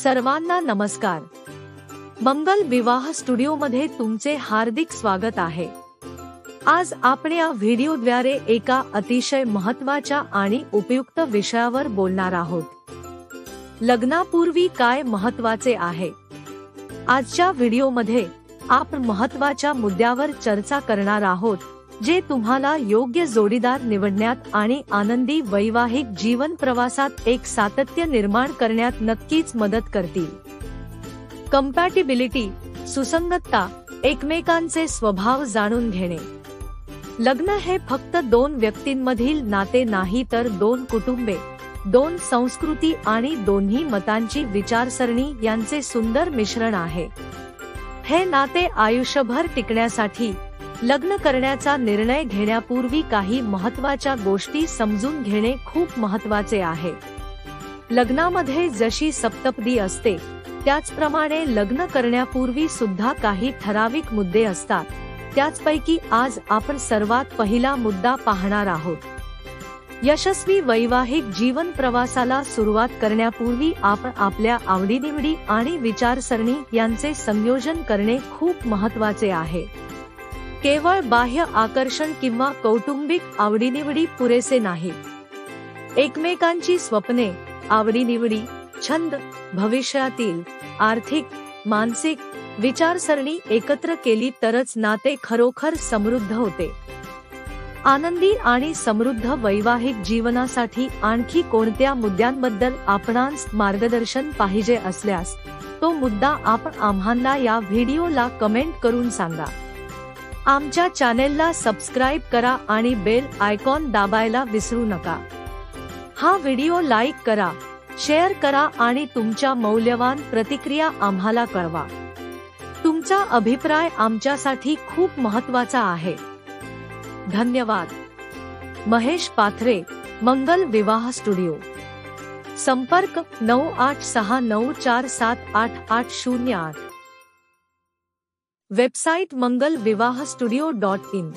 सर्वांना नमस्कार। मंगल विवाह स्टुडिओमध्ये तुमचे हार्दिक स्वागत आहे। आज आपण या व्हिडिओद्वारे एका अतिशय महत्त्वाच्या आणि उपयुक्त विषयावर बोलणार आहोत। लग्नापूर्वी काय महत्त्वाचे आहे? आजच्या व्हिडिओमध्ये आपण महत्त्वाच्या मुद्द्यावर चर्चा करणार आहोत, जे तुम्हाला योग्य जोडीदार निवडण्यात आणि आनंदी वैवाहिक जीवन प्रवासात एक सातत्य निर्माण करण्यात नक्कीच मदत करतील। कंपॅटिबिलिटी, सुसंगतता, एकमेकांचे स्वभाव जाणून घेणे। लग्न हे फक्त दोन व्यक्तींमधील नाते नाही, तर दोन कुटुंबे, दोन संस्कृती आणि दोन्ही मतांची विचारसरणी यांचे सुंदर मिश्रण आहे। हे नाते आयुष्यभर टिकण्यासाठी लग्न करण्याचा निर्णय घेण्यापूर्वी काही महत्त्वाच्या गोष्टी समजून घेणे खूप महत्त्वाचे आहे। लग्नामध्ये जशी सप्तपदी असते, त्याचप्रमाणे लग्न करण्यापूर्वी सुद्धा काही ठराविक मुद्दे असतात। त्याचपैकी आज आपण सर्वात पहिला मुद्दा पाहणार आहोत। यशस्वी वैवाहिक जीवन प्रवासाला सुरुवात करण्यापूर्वी आपण आपल्या आवडीनिवडी आणि विचारसरणी यांचे संयोजन करणे खूप महत्त्वाचे आहे। केवळ बाह्य आकर्षण किंवा कौटुंबिक आवडीनिवडी पुरेसे नाहीत। एकमेकांची स्वप्ने, आवडीनिवडी, छंद, भविष्यातील आर्थिक, मानसिक विचारसरणी एकत्र केली तरच नाते खरोखर समृद्ध होते। आनंदी आणि समृद्ध वैवाहिक जीवनासाठी आणखी कोणत्या मुद्द्यांबद्दल आपणास मार्गदर्शन पाहिजे असल्यास तो मुद्दा आपण आम्हाला या व्हिडिओला कमेंट करून सांगा। आमच्या चॅनेलला सबस्क्राइब करा आणि बेल आयकॉन दाबायला विसरू नका। हा व्हिडिओ लाईक करा, शेअर करा आणि तुमच्या मौल्यवान प्रतिक्रिया आम्हाला कळवा। तुमचा अभिप्राय आमच्यासाठी खूप महत्त्वाचा आहे। धन्यवाद। महेश पाथरे, मंगल विवाह स्टुडिओ। संपर्क 9869478808। Website mangalvivahstudio.in।